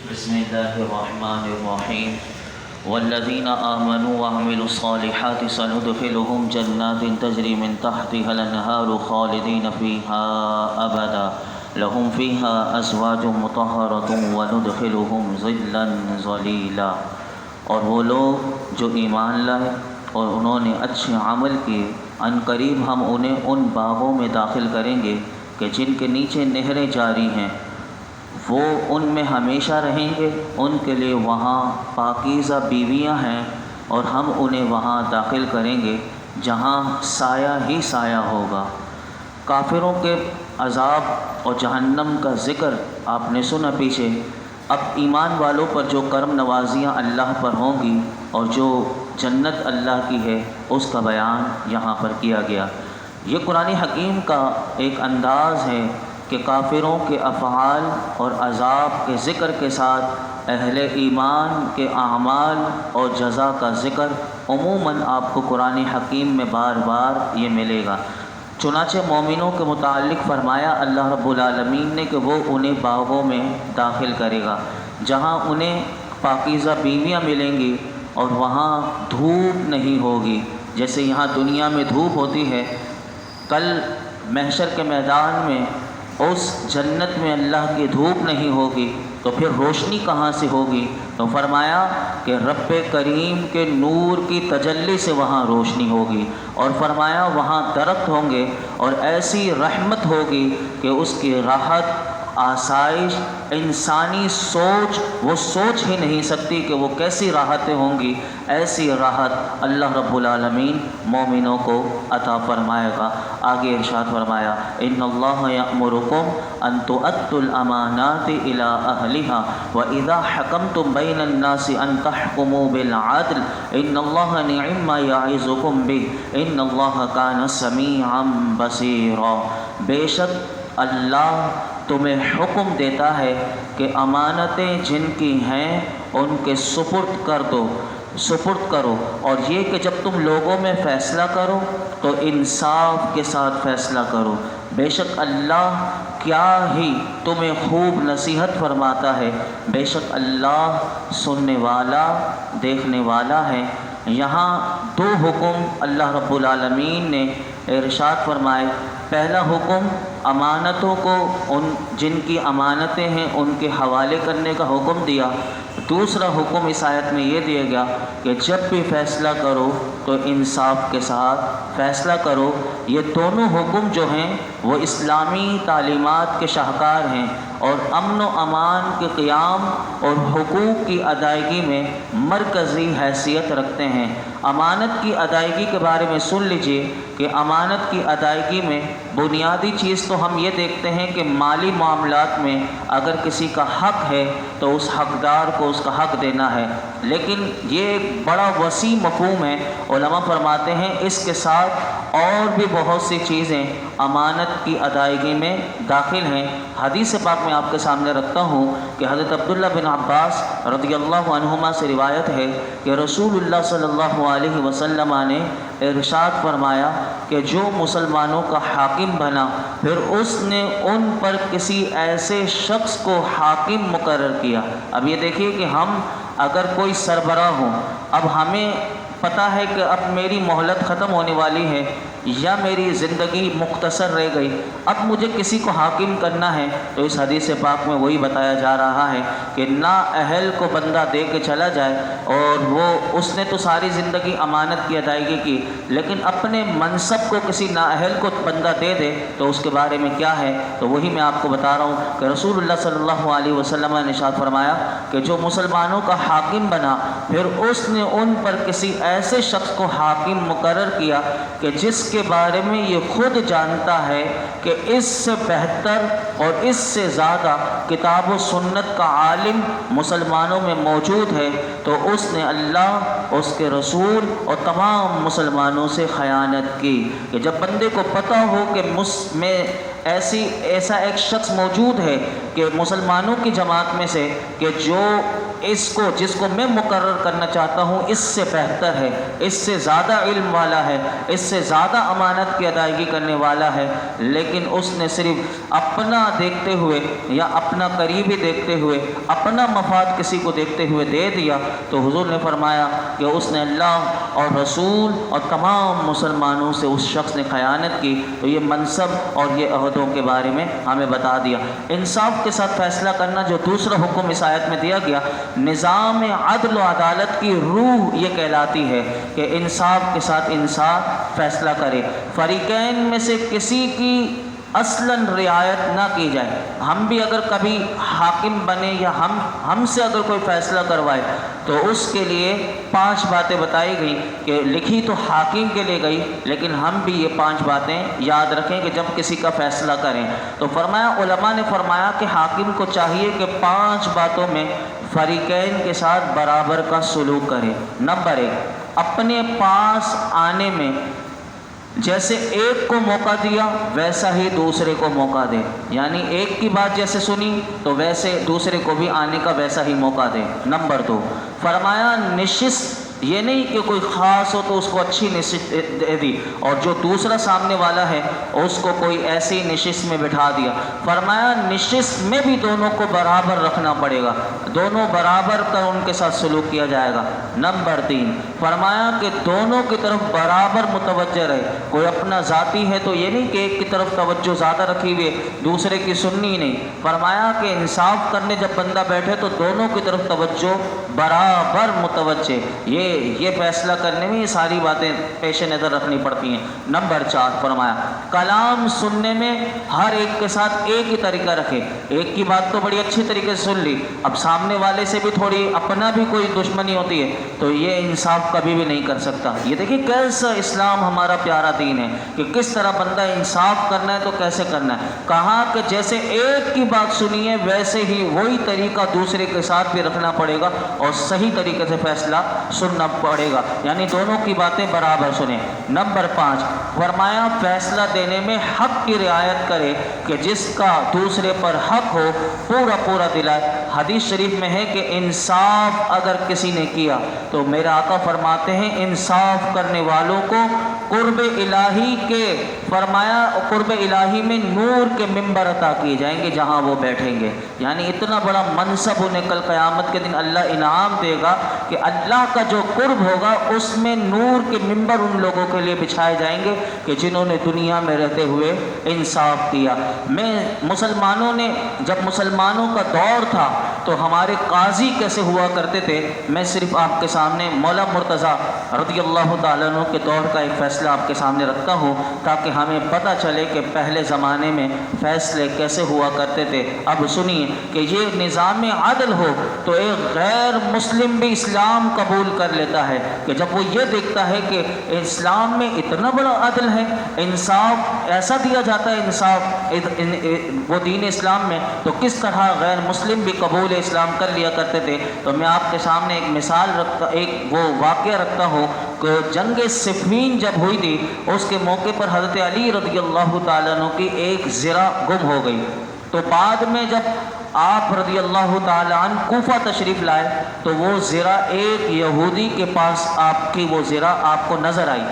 بسم اللہ الرحمن الرحیم والذین آمنوا وعملوا الصالحات سندخلهم جنات تجری من تحتها الانہار خالدین فیہا ابدا لهم فیہا ازواج مطہرۃ وندخلهم ظلا ظلیلا۔ اور وہ لوگ جو ایمان لائے اور انہوں نے اچھے عمل کیے، ان قریب ہم انہیں ان باغوں میں داخل کریں گے کہ جن کے نیچے نہریں جاری ہیں، وہ ان میں ہمیشہ رہیں گے، ان کے لیے وہاں پاکیزہ بیویاں ہیں، اور ہم انہیں وہاں داخل کریں گے جہاں سایہ ہی سایہ ہوگا۔ کافروں کے عذاب اور جہنم کا ذکر آپ نے سنا پیچھے، اب ایمان والوں پر جو کرم نوازیاں اللہ پر ہوں گی اور جو جنت اللہ کی ہے اس کا بیان یہاں پر کیا گیا۔ یہ قرآن حکیم کا ایک انداز ہے کہ کافروں کے افعال اور عذاب کے ذکر کے ساتھ اہل ایمان کے اعمال اور جزا کا ذکر عموماً آپ کو قرآن حکیم میں بار بار یہ ملے گا۔ چنانچہ مومنوں کے متعلق فرمایا اللہ رب العالمین نے کہ وہ انہیں باغوں میں داخل کرے گا جہاں انہیں پاکیزہ بیویاں ملیں گی اور وہاں دھوپ نہیں ہوگی، جیسے یہاں دنیا میں دھوپ ہوتی ہے، کل محشر کے میدان میں اس جنت میں اللہ کی دھوپ نہیں ہوگی تو پھر روشنی کہاں سے ہوگی؟ تو فرمایا کہ رب کریم کے نور کی تجلی سے وہاں روشنی ہوگی، اور فرمایا وہاں درخت ہوں گے اور ایسی رحمت ہوگی کہ اس کی راحت، آسائش، انسانی سوچ وہ سوچ ہی نہیں سکتی کہ وہ کیسی راحتیں ہوں گی۔ ایسی راحت اللہ رب العالمین مومنوں کو عطا فرمائے گا۔ آگے ارشاد فرمایا ان اللہ یأمرکم ان تؤدوا الامانات الی اہلہا واذا حکمتم بین الناس ان تحکموا بالعدل ان اللہ نعم ما یعظکم بہ ان اللہ کان سمیعا بصیرا۔ بے شک اللہ تمہیں حکم دیتا ہے کہ امانتیں جن کی ہیں ان کے سپرد کرو، اور یہ کہ جب تم لوگوں میں فیصلہ کرو تو انصاف کے ساتھ فیصلہ کرو۔ بے شک اللہ کیا ہی تمہیں خوب نصیحت فرماتا ہے، بے شک اللہ سننے والا دیکھنے والا ہے۔ یہاں دو حکم اللہ رب العالمین نے ارشاد فرمائے۔ پہلا حکم امانتوں کو ان جن کی امانتیں ہیں ان کے حوالے کرنے کا حکم دیا۔ دوسرا حکم اس آیت میں یہ دیا گیا کہ جب بھی فیصلہ کرو تو انصاف کے ساتھ فیصلہ کرو۔ یہ دونوں حکم جو ہیں وہ اسلامی تعلیمات کے شاہکار ہیں اور امن و امان کے قیام اور حقوق کی ادائیگی میں مرکزی حیثیت رکھتے ہیں۔ امانت کی ادائیگی کے بارے میں سن لیجئے کہ امانت کی ادائیگی میں بنیادی چیز تو ہم یہ دیکھتے ہیں کہ مالی معاملات میں اگر کسی کا حق ہے تو اس حقدار کو اس کا حق دینا ہے، لیکن یہ ایک بڑا وسیع مفہوم ہے۔ علماء فرماتے ہیں اس کے ساتھ اور بھی بہت سی چیزیں امانت کی ادائیگی میں داخل ہیں۔ حدیث پاک میں آپ کے سامنے رکھتا ہوں کہ حضرت عبداللہ بن عباس رضی اللہ عنہما سے روایت ہے کہ رسول اللہ صلی اللہ علیہ وسلم نے ارشاد فرمایا کہ جو مسلمانوں کا حاکم بنا پھر اس نے ان پر کسی ایسے شخص کو حاکم مقرر کیا۔ اب یہ دیکھیے کہ ہم اگر کوئی سربراہ ہوں، اب ہمیں پتہ ہے کہ اب میری مہلت ختم ہونے والی ہے یا میری زندگی مختصر رہ گئی، اب مجھے کسی کو حاکم کرنا ہے، تو اس حدیث پاک میں وہی بتایا جا رہا ہے کہ نااہل کو بندہ دے کے چلا جائے اور وہ اس نے تو ساری زندگی امانت کی ادائیگی کی، لیکن اپنے منصب کو کسی نااہل کو بندہ دے دے تو اس کے بارے میں کیا ہے؟ تو وہی میں آپ کو بتا رہا ہوں کہ رسول اللہ صلی اللہ علیہ وسلم نے ارشاد فرمایا کہ جو مسلمانوں کا حاکم بنا پھر اس نے ان پر کسی ایسے شخص کو حاکم مقرر کیا کہ جس کے بارے میں یہ خود جانتا ہے کہ اس سے بہتر اور اس سے زیادہ کتاب و سنت کا عالم مسلمانوں میں موجود ہے، تو اس نے اللہ، اس کے رسول اور تمام مسلمانوں سے خیانت کی۔ کہ جب بندے کو پتہ ہو کہ میں ایسا ایک شخص موجود ہے کہ مسلمانوں کی جماعت میں سے کہ جو اس کو جس کو میں مقرر کرنا چاہتا ہوں اس سے بہتر ہے، اس سے زیادہ علم والا ہے، اس سے زیادہ امانت کی ادائیگی کرنے والا ہے، لیکن اس نے صرف اپنا دیکھتے ہوئے یا اپنا قریبی دیکھتے ہوئے، اپنا مفاد کسی کو دیکھتے ہوئے دے دیا، تو حضور نے فرمایا کہ اس نے اللہ اور رسول اور تمام مسلمانوں سے اس شخص نے خیانت کی۔ تو یہ منصب اور یہ عہدوں کے بارے میں ہمیں بتا دیا۔ انصاف کے ساتھ فیصلہ کرنا جو دوسرا حکم اس آیت میں دیا گیا، نظام عدل و عدالت کی روح یہ کہلاتی ہے کہ انصاف کے ساتھ انسان فیصلہ کرے، فریقین میں سے کسی کی اصلاً رعایت نہ کی جائے۔ ہم بھی اگر کبھی حاکم بنے یا ہم سے اگر کوئی فیصلہ کروائے تو اس کے لیے 5 باتیں بتائی گئی کہ لکھی تو حاکم کے لیے گئی، لیکن ہم بھی یہ 5 باتیں یاد رکھیں کہ جب کسی کا فیصلہ کریں تو فرمایا، علماء نے فرمایا کہ حاکم کو چاہیے کہ 5 باتوں میں فریقین کے ساتھ برابر کا سلوک کرے۔ نمبر 1، اپنے پاس آنے میں جیسے ایک کو موقع دیا ویسا ہی دوسرے کو موقع دے، یعنی ایک کی بات جیسے سنی تو ویسے دوسرے کو بھی آنے کا ویسا ہی موقع دے۔ نمبر 2، فرمایا نشست یہ نہیں کہ کوئی خاص ہو تو اس کو اچھی نشست دے دی اور جو دوسرا سامنے والا ہے اس کو کوئی ایسی نشست میں بٹھا دیا۔ فرمایا نشست میں بھی دونوں کو برابر رکھنا پڑے گا، دونوں برابر کر ان کے ساتھ سلوک کیا جائے گا۔ نمبر 3، فرمایا کہ دونوں کی طرف برابر متوجہ رہے، کوئی اپنا ذاتی ہے تو یہ نہیں کہ ایک کی طرف توجہ زیادہ رکھی ہوئی دوسرے کی سننی نہیں۔ فرمایا کہ انصاف کرنے جب بندہ بیٹھے تو دونوں کی طرف توجہ برابر متوجہ، یہ فیصلہ کرنے میں یہ ساری باتیں پیش نظر رکھنی پڑتی ہیں۔ نمبر 4، فرمایا کلام سننے میں ہر ایک کے ساتھ ایک ہی طریقہ رکھے، ایک کی بات تو بڑی اچھی طریقے سے سن لی، اب سامنے والے سے بھی تھوڑی اپنا بھی کوئی دشمنی ہوتی ہے تو یہ انصاف کبھی بھی نہیں کر سکتا۔ یہ دیکھیں کیسا اسلام ہمارا پیارا دین ہے کہ کس طرح بندہ انصاف کرنا ہے تو کیسے کرنا ہے۔ کہا کہ جیسے ایک کی بات سنی ہے ویسے ہی وہی طریقہ دوسرے کے ساتھ بھی رکھنا پڑے گا اور صحیح طریقے سے فیصلہ سننا پڑے گا، یعنی دونوں کی باتیں برابر سنیں۔ نمبر 5، فرمایا فیصلہ دینے میں حق کی رعایت کرے کہ جس کا دوسرے پر حق ہو پورا دلائے۔ حدیث شریف میں ہے کہ انصاف اگر کسی نے کیا تو میرے آقا فرماتے ہیں انصاف کرنے والوں کو قرب الہی کے، فرمایا قرب الہی میں نور کے ممبر عطا کیے جائیں گے جہاں وہ بیٹھیں گے، یعنی اتنا بڑا منصب انہیں کل قیامت کے دن اللہ انعام دے گا کہ اللہ کا جو قرب ہوگا اس میں نور کے ممبر ان لوگوں کے لیے بچھائے جائیں گے کہ جنہوں نے دنیا میں رہتے ہوئے انصاف کیا۔ مسلمانوں نے جب مسلمانوں کا دور تھا تو ہمارے قاضی کیسے ہوا کرتے تھے، میں صرف آپ کے سامنے مولا مرتضیٰ رضی اللہ تعالیٰ عنہ کے دور کا ایک فیصلہ آپ کے سامنے رکھتا ہوں تاکہ ہمیں پتہ چلے کہ پہلے زمانے میں فیصلے کیسے ہوا کرتے تھے۔ اب سنیے کہ یہ نظام عدل ہو تو ایک غیر مسلم بھی اسلام قبول کر لیتا ہے کہ جب وہ یہ دیکھتا ہے کہ اسلام میں اتنا بڑا عدل ہے، انصاف ایسا دیا جاتا ہے، انصاف وہ دین اسلام میں، تو کس طرح غیر مسلم بھی قبول اسلام کر لیا کرتے تھے۔ تو میں آپ کے سامنے ایک مثال رکھتا، ایک وہ واقعہ رکھتا ہوں کہ جنگ صفین جب ہوئی تھی اس کے موقع پر حضرت علی رضی اللہ تعالیٰ عنہ کی ایک زرہ گم ہو گئی، تو بعد میں جب آپ رضی اللہ تعالیٰ عنہ کوفہ تشریف لائے تو وہ زرہ ایک یہودی کے پاس آپ کی وہ زرہ آپ کو نظر آئی۔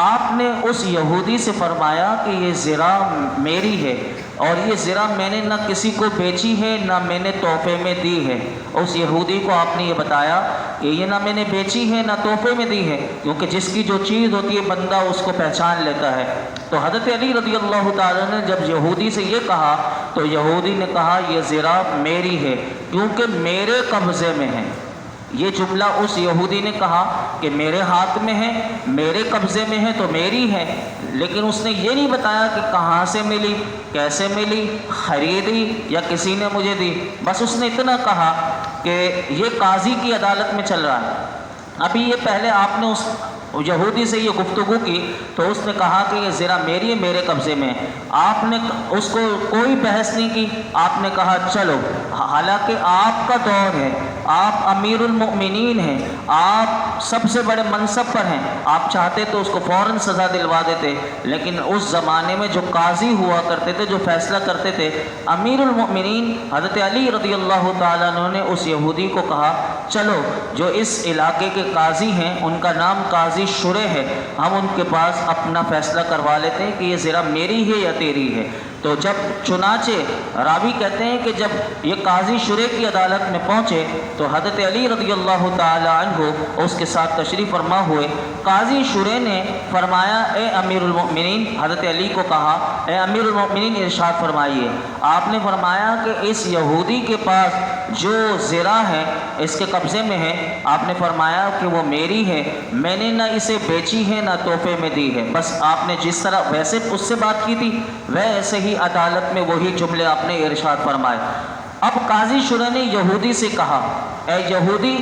آپ نے اس یہودی سے فرمایا کہ یہ زرہ میری ہے اور یہ زرہ میں نے نہ کسی کو بیچی ہے نہ میں نے تحفے میں دی ہے۔ اس یہودی کو آپ نے یہ بتایا کہ یہ نہ میں نے بیچی ہے نہ تحفے میں دی ہے، کیونکہ جس کی جو چیز ہوتی ہے بندہ اس کو پہچان لیتا ہے۔ تو حضرت علی رضی اللہ تعالیٰ نے جب یہودی سے یہ کہا تو یہودی نے کہا یہ زرہ میری ہے کیونکہ میرے قبضے میں ہے۔ یہ جملہ اس یہودی نے کہا کہ میرے ہاتھ میں ہے، میرے قبضے میں ہے تو میری ہے، لیکن اس نے یہ نہیں بتایا کہ کہاں سے ملی، کیسے ملی، خریدی یا کسی نے مجھے دی، بس اس نے اتنا کہا کہ یہ قاضی کی عدالت میں چل رہا ہے۔ ابھی یہ پہلے آپ نے اس یہودی سے یہ گفتگو کی تو اس نے کہا کہ یہ زرہ میری ہے، میرے قبضے میں ہے۔ آپ نے اس کو کوئی بحث نہیں کی، آپ نے کہا چلو، حالانکہ آپ کا دور ہے، آپ امیر المؤمنین ہیں، آپ سب سے بڑے منصب پر ہیں، آپ چاہتے تو اس کو فوراً سزا دلوا دیتے، لیکن اس زمانے میں جو قاضی ہوا کرتے تھے، جو فیصلہ کرتے تھے، امیر المؤمنین حضرت علی رضی اللہ تعالیٰ عنہ نے اس یہودی کو کہا چلو جو اس علاقے کے قاضی ہیں ان کا نام قاضی شرح ہے، ہم ان کے پاس اپنا فیصلہ کروا لیتے ہیں کہ یہ زرہ میری ہے یا تیری ہے۔ تو جب چنانچہ راوی کہتے ہیں کہ جب یہ قاضی شرح کی عدالت میں پہنچے تو حضرت علی رضی اللہ تعالی عنہ اس کے ساتھ تشریف فرما ہوئے۔ قاضی شرح نے فرمایا اے امیر المؤمنین، حضرت علی کو کہا اے امیر المؤمنین ارشاد فرمائیے۔ آپ نے فرمایا کہ اس یہودی کے پاس جو زرہ ہے اس کے قبضے میں ہے، آپ نے فرمایا کہ وہ میری ہے، میں نے نہ اسے بیچی ہے نہ تحفے میں دی ہے، بس آپ نے جس طرح ویسے اس سے بات کی تھی ویسے ہی عدالت میں وہی جملے آپ نے ارشاد فرمائے۔ اب قاضی شرح نے یہودی سے کہا اے یہودی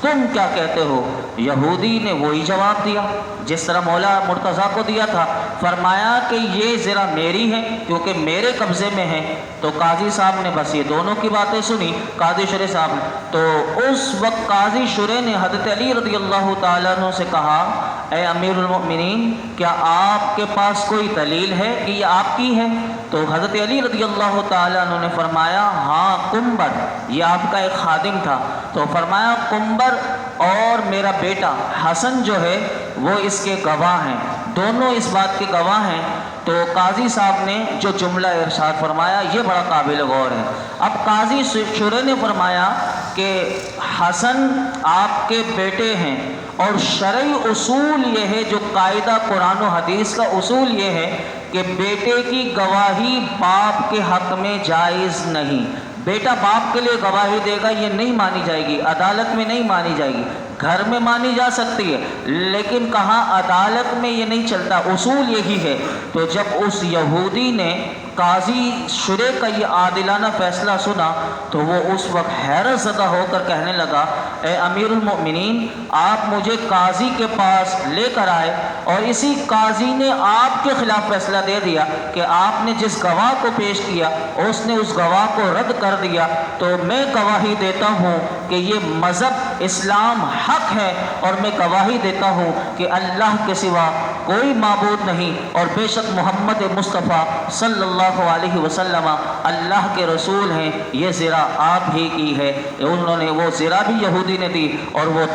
تم کیا کہتے ہو؟ یہودی نے وہی جواب دیا جس طرح مولا مرتضیٰ کو دیا تھا، فرمایا کہ یہ زرہ میری ہے کیونکہ میرے قبضے میں ہے۔ تو قاضی صاحب نے بس یہ دونوں کی باتیں سنی، قاضی شرح صاحب نے، تو اس وقت قاضی شرح نے حضرت علی رضی اللہ تعالیٰ عنہ سے کہا اے امیر المؤمنین کیا آپ کے پاس کوئی دلیل ہے کہ یہ آپ کی ہے؟ تو حضرت علی رضی اللہ تعالیٰ عنہ نے فرمایا ہاں قنبر، یہ آپ کا ایک خادم تھا، تو فرمایا قنبر اور میرا بیٹا حسن جو ہے وہ اس کے گواہ ہیں، دونوں اس بات کے گواہ ہیں۔ تو قاضی صاحب نے جو جملہ ارشاد فرمایا یہ بڑا قابل غور ہے۔ اب قاضی شرح نے فرمایا کہ حسن آپ کے بیٹے ہیں اور شرعی اصول یہ ہے، جو قاعدہ قرآن و حدیث کا اصول یہ ہے کہ بیٹے کی گواہی باپ کے حق میں جائز نہیں۔ بیٹا باپ کے لیے گواہی دے گا یہ نہیں مانی جائے گی، عدالت میں نہیں مانی جائے گی، گھر میں مانی جا سکتی ہے لیکن کہاں عدالت میں یہ نہیں چلتا، اصول یہی ہے۔ تو جب اس یہودی نے قاضی شرح کا یہ عادلانہ فیصلہ سنا تو وہ اس وقت حیرت زدہ ہو کر کہنے لگا اے امیر المؤمنین آپ مجھے قاضی کے پاس لے کر آئے اور اسی قاضی نے آپ کے خلاف فیصلہ دے دیا کہ آپ نے جس گواہ کو پیش کیا اس نے اس گواہ کو رد کر دیا، تو میں گواہی دیتا ہوں کہ یہ مذہب اسلام حق ہے اور میں گواہی دیتا ہوں کہ اللہ کے سوا کوئی معبود نہیں اور بے شک محمد مصطفیٰ صلی اللہ علیہ وسلم اللہ کے رسول ہیں، یہ زرہ آپ ہی کی ہے۔ انہوں نے وہ زرہ بھی یہودی نے دی اور وہ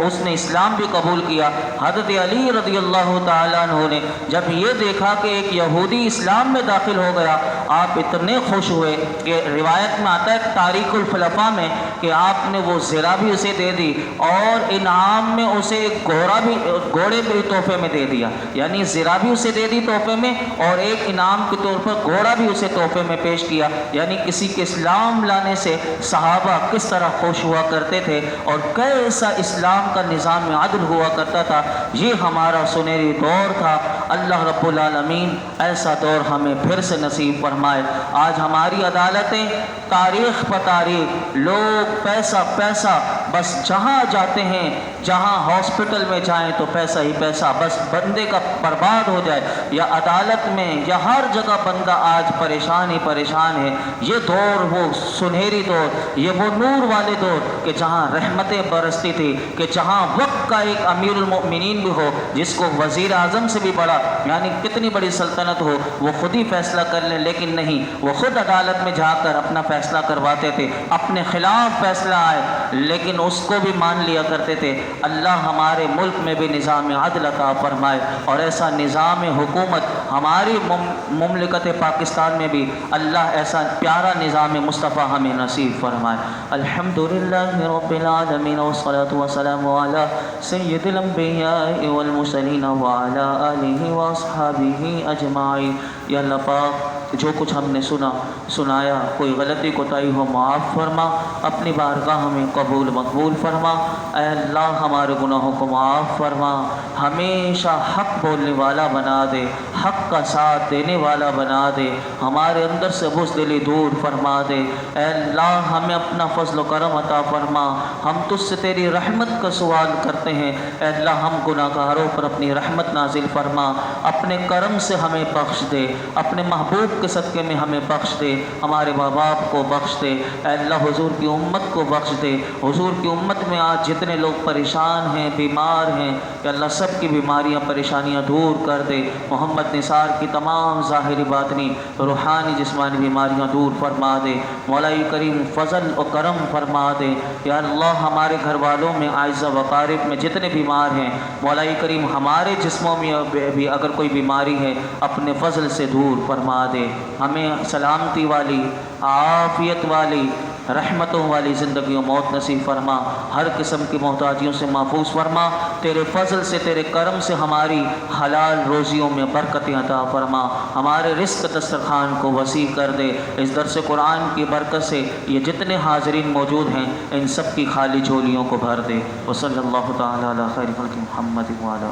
اس نے اسلام بھی قبول کیا۔ حضرت علی رضی اللہ تعالیٰ عنہ نے جب یہ دیکھا کہ ایک یہودی اسلام میں داخل ہو گیا، آپ اتنے خوش ہوئے کہ روایت میں آتا ہے تاریخ الخلفاء میں کہ آپ نے وہ زرہ بھی اسے دے دی اور انعام میں اسے ایک گھوڑے بھی تحفے میں دے دیا، یعنی زرہ بھی اسے دے دی تحفے میں اور ایک انعام کے طور پر گھوڑا بھی اسے تحفے میں پیش کیا۔ یعنی کسی کے اسلام لانے سے صحابہ کس طرح خوش ہوا کرتے تھے اور کیسا اسلام کا نظام عدل ہوا کرتا تھا۔ یہ ہمارا سنہری دور تھا، اللہ رب العالمین ایسا دور ہمیں پھر سے نصیب فرمائے۔ آج ہماری عدالتیں تاریخ پر تاریخ، لوگ پیسہ پیسہ، بس جہاں جاتے ہیں، جہاں ہاسپٹل میں جائیں تو پیسہ ہی پیسہ، بس بندے کا برباد ہو جائے، یا عدالت میں یا ہر جگہ بندہ آج پریشان ہی پریشان ہے۔ یہ دور وہ سنہری دور، یہ وہ نور والے دور کہ جہاں رحمتیں برستی تھی، کہ جہاں وقت کا ایک امیر المؤمنین بھی ہو جس کو وزیر اعظم سے بھی بڑا، یعنی کتنی بڑی سلطنت ہو، وہ خود ہی فیصلہ کر لیں، لیکن نہیں، وہ خود عدالت میں جا کر اپنا فیصلہ کرواتے تھے، اپنے خلاف فیصلہ آئے لیکن اس کو بھی مان لیا کرتے تھے۔ اللہ ہمارے ملک میں بھی نظام عدل عطا فرمائے اور ایسا نظام حکومت ہماری مملکت پاکستان میں بھی اللہ ایسا پیارا نظام مصطفیٰ ہمیں نصیب فرمائے۔ الحمدللہ رب العالمین والصلاة والسلام علی سید الانبیاء والمرسلین وعلی آلہ واصحابہ اجمعین۔ یا اللہ پاک جو کچھ ہم نے سنایا کوئی غلطی کوتاہی ہو معاف فرما، اپنی بارگاہ ہمیں قبول مقبول فرما۔ اے اللہ ہمارے گناہوں کو معاف فرما، ہمیشہ حق بولنے والا بنا دے، حق کا ساتھ دینے والا بنا دے، ہمارے اندر سے بزدلی دور فرما دے۔ اے اللہ ہمیں اپنا فضل و کرم عطا فرما، ہم تجھ سے تیری رحمت کا سوال کرتے ہیں۔ اے اللہ ہم گناہ گاروں پر اپنی رحمت نازل فرما، اپنے کرم سے ہمیں بخش دے، اپنے محبوب تعلق کے صدقے میں ہمیں بخش دے، ہمارے ماں باپ کو بخش دے، اے اللہ حضور کی امت کو بخش دے۔ حضور کی امت میں آج جتنے لوگ پریشان ہیں، بیمار ہیں، کہ اللہ سب کی بیماریاں پریشانیاں دور کر دے۔ محمد نثار کی تمام ظاہری باطنی روحانی جسمانی بیماریاں دور فرما دے۔ مولا کریم فضل و کرم فرما دے۔ یا اللہ ہمارے گھر والوں میں اعزہ و اقارب میں جتنے بیمار ہیں، مولا کریم ہمارے جسموں میں بھی اگر کوئی بیماری ہے اپنے فضل سے دور فرما دے۔ ہمیں سلامتی والی، عافیت والی، رحمتوں والی زندگی و موت نصیب فرما، ہر قسم کی محتاجیوں سے محفوظ فرما، تیرے فضل سے، تیرے کرم سے ہماری حلال روزیوں میں برکت عطا فرما، ہمارے رزق دسترخوان کو وسیع کر دے۔ اس درس قرآن کی برکت سے یہ جتنے حاضرین موجود ہیں ان سب کی خالی جھولیوں کو بھر دے۔ وصلی اللہ تعالی علی خیر خلق محمد وعلی